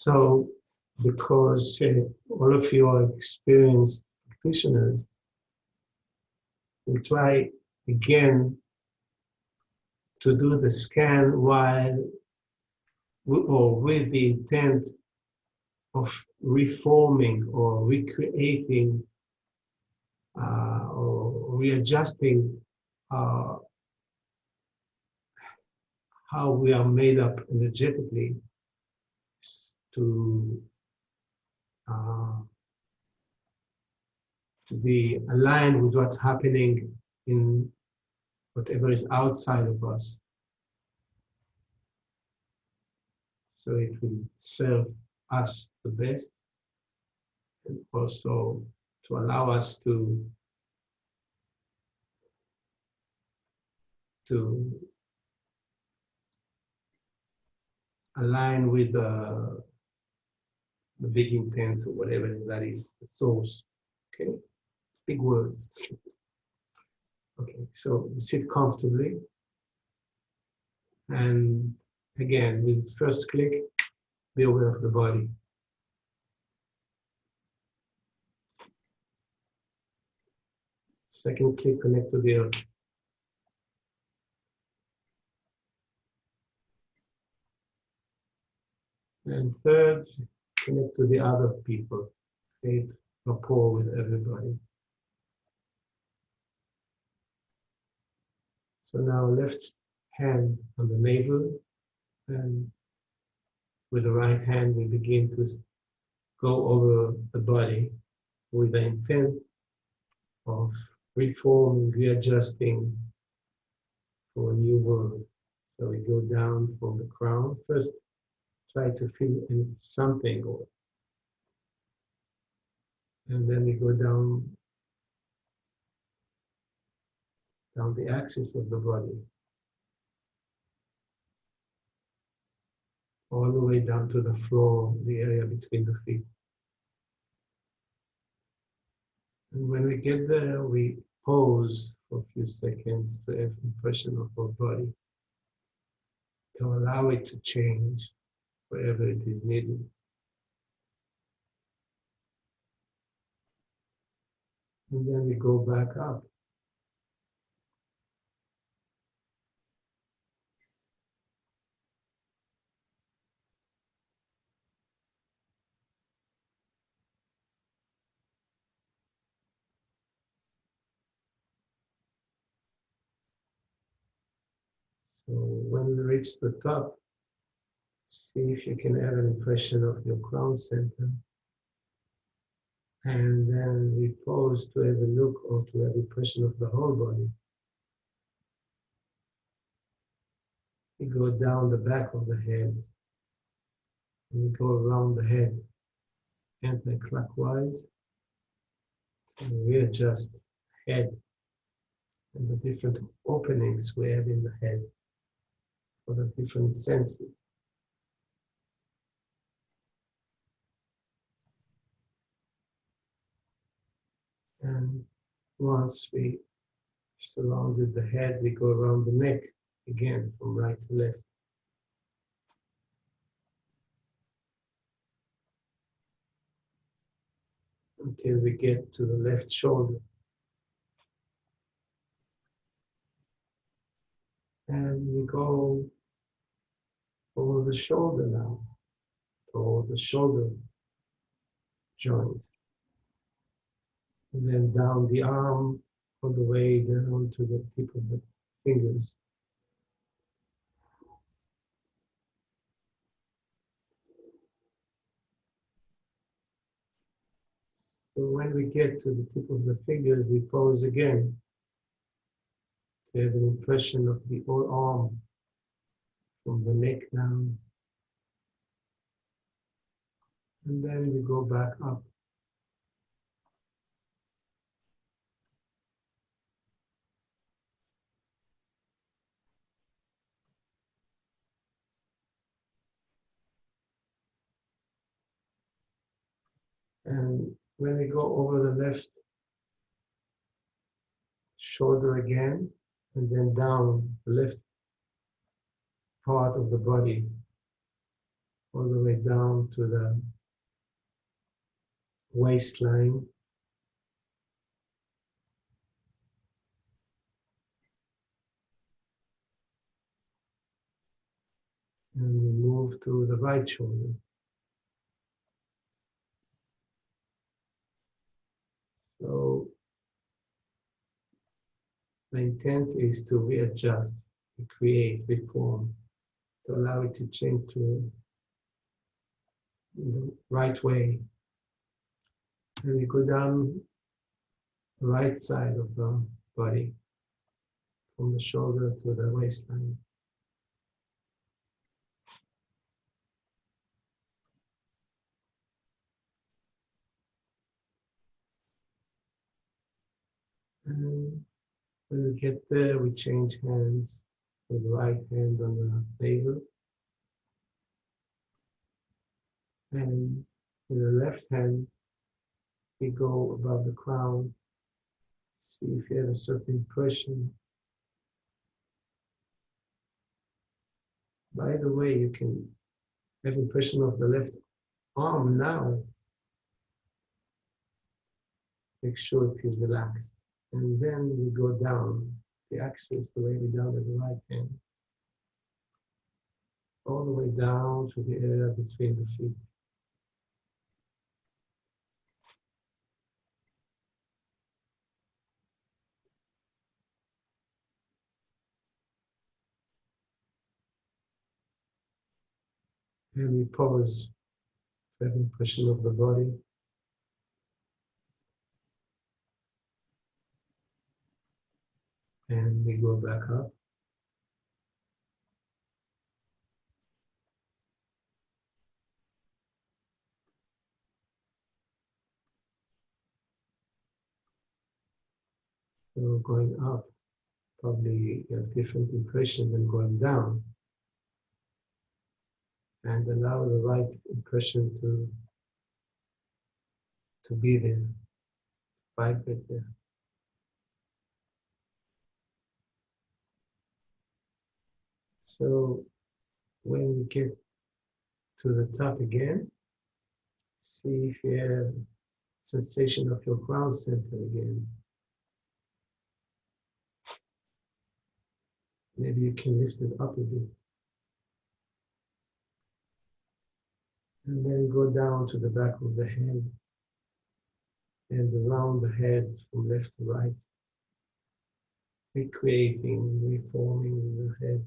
So, because all of you are experienced practitioners, we try again to do the scan while or with the intent of reforming or recreating or readjusting how we are made up energetically to be aligned with what's happening in whatever is outside of us. So it will serve us the best, and also to allow us to align with the big intent or whatever that is, the source. Okay, big words. Okay, so sit comfortably, and again, with first click, be aware of the body. Second click, connect to the earth. And third, connect to the other people. Create rapport with everybody. So now left hand on the navel, and with the right hand we begin to go over the body with the intent of reforming, readjusting for a new world. So we go down from the crown. First, try to feel something, and then we go down the axis of the body, all the way down to the floor, the area between the feet. And when we get there, we pause for a few seconds to have impression of our body, to allow it to change wherever it is needed. And then we go back up. So when we reach the top, see if you can have an impression of your crown center. And then we pause to have a look or to have impression of the whole body. We go down the back of the head. And we go around the head anti-clockwise. And readjust the head and the different openings we have in the head for the different senses. And once we surrounded the head, we go around the neck again from right to left. Until we get to the left shoulder. And we go over the shoulder now, toward the shoulder joint. And then down the arm, all the way down to the tip of the fingers. So when we get to the tip of the fingers, we pause again to have an impression of the whole arm from the neck down. And then we go back up. And when we go over the left shoulder again, and then down the left part of the body, all the way down to the waistline. And we move to the right shoulder. So the intent is to readjust, recreate, reform, to allow it to change to the right way. And we go down the right side of the body, from the shoulder to the waistline. And when we get there, we change hands. So the right hand on the navel, and with the left hand, we go above the crown. See if you have a certain impression. By the way, you can have impression of the left arm now. Make sure it is relaxed. And then we go down the axis, the way we down at the right hand, all the way down to the area between the feet. And we pause to have impression of the body. And we go back up. So going up, probably a different impression than going down. And allow the right impression to be there, vibrate there. So when we get to the top again, see if you have sensation of your crown center again. Maybe you can lift it up a bit. And then go down to the back of the head and around the head from left to right, recreating, reforming the head.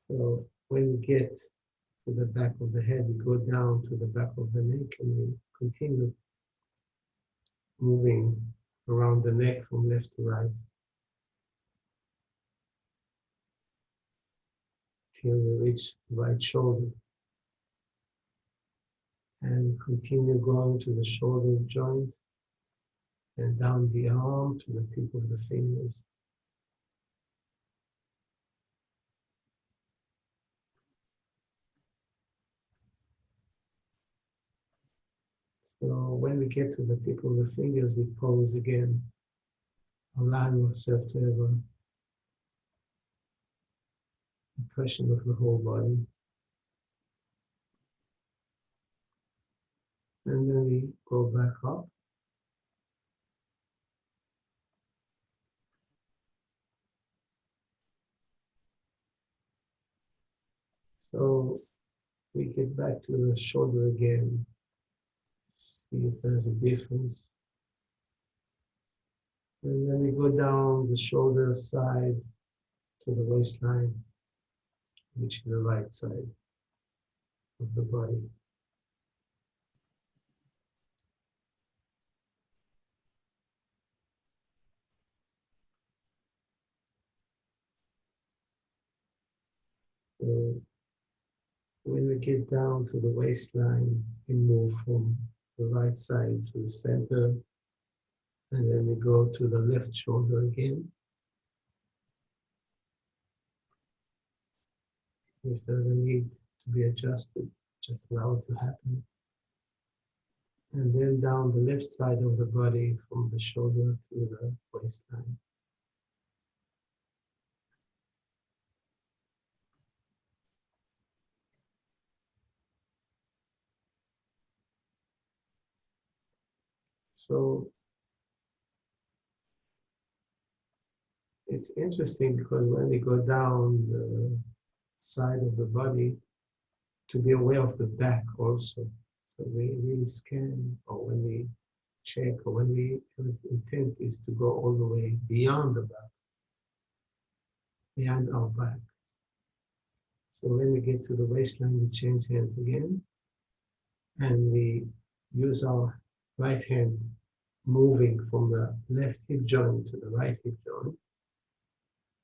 So when we get to the back of the head, we go down to the back of the neck and we continue moving around the neck from left to right till we reach the right shoulder. And continue going to the shoulder joint and down the arm to the tip of the fingers. So when we get to the tip of the fingers, we pause again, allowing ourselves to have an impression of the whole body. And then we go back up. So we get back to the shoulder again. See if there's a difference. And then we go down the shoulder side to the waistline, which is the right side of the body. So when we get down to the waistline, we move from the right side to the center, and then we go to the left shoulder again. If there's a need to be adjusted, just allow it to happen. And then down the left side of the body from the shoulder to the waistline. So it's interesting because when we go down the side of the body, to be aware of the back also. So we really scan, or when we check, or when we intent is to go all the way beyond the back, behind our back. So when we get to the waistline, we change hands again, and we use our right hand moving from the left hip joint to the right hip joint,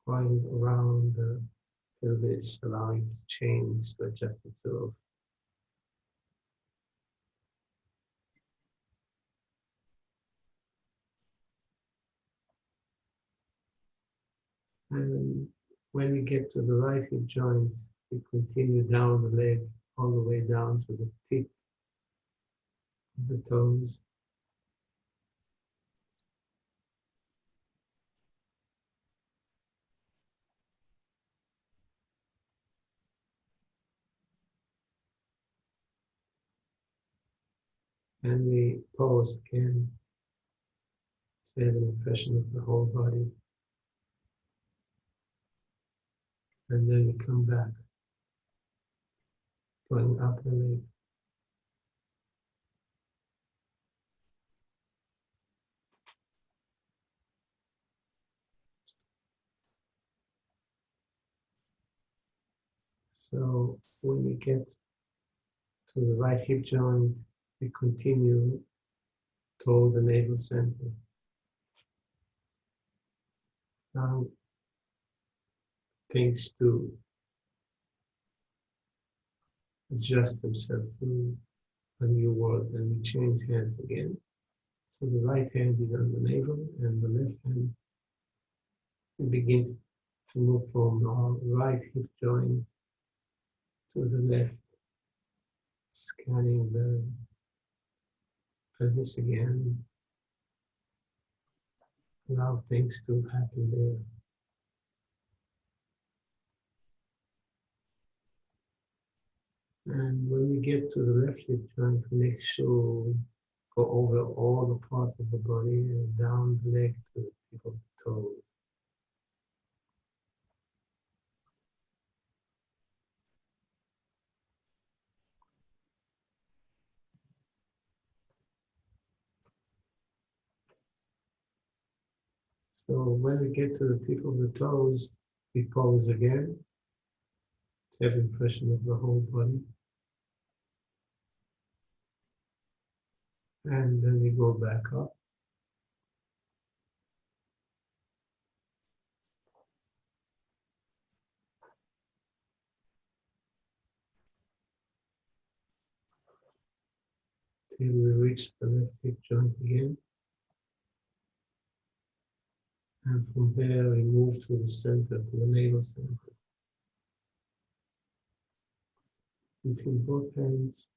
going around the pelvis, allowing it to change, to adjust itself. And when we get to the right hip joint, we continue down the leg all the way down to the tip of the toes. And we pause again to have an impression of the whole body. And then we come back, going up the leg. So when we get to the right hip joint, we continue toward the navel center. Now, things to adjust themselves to a new world, and we change hands again. So the right hand is on the navel, and the left hand, we begin to move from our right hip joint to the left, scanning the pelvis again. Allow things to happen there. And when we get to the left hip joint, make sure we go over all the parts of the body and down the leg to the tip of the toes. So when we get to the tip of the toes, we pause again to have impression of the whole body. And then we go back up. Till we reach the left hip joint again. And from there we move to the center, to the navel center. Between both hands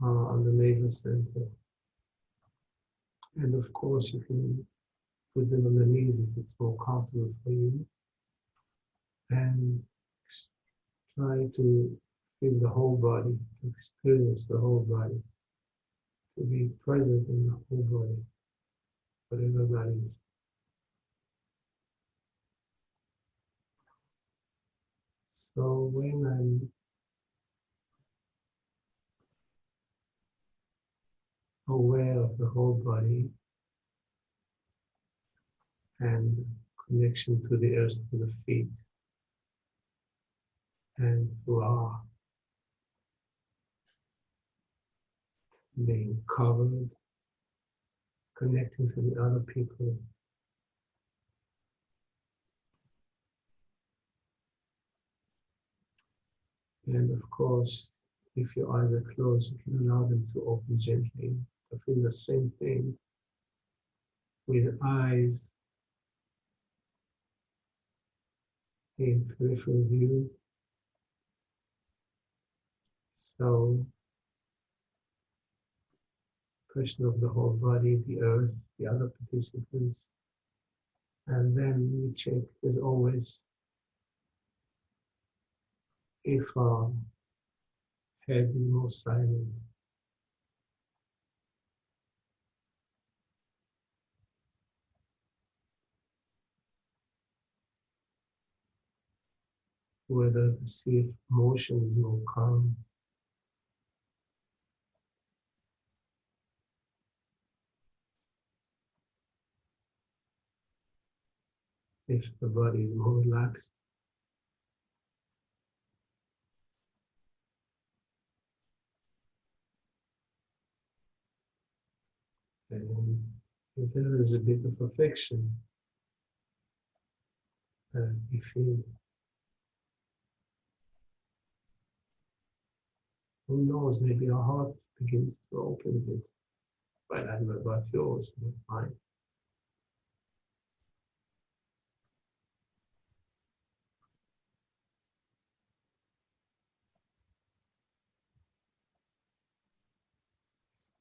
on the navel center. And of course you can put them on the knees if it's more comfortable for you. And try to feel the whole body, to experience the whole body, to be present in the whole body, whatever that is. So when I'm aware of the whole body and connection to the earth, to the feet, and to our being covered, connecting to the other people, and of course, if your eyes are closed, you can allow them to open gently to feel the same thing with eyes in peripheral view. So, question of the whole body, the earth, the other participants, and then we check as always if our head is more silent, whether see if motion is more calm. If the body is more relaxed. And if there is a bit of affection, you feel, who knows, maybe your heart begins to open a bit. But I don't know about yours, not mine.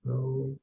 So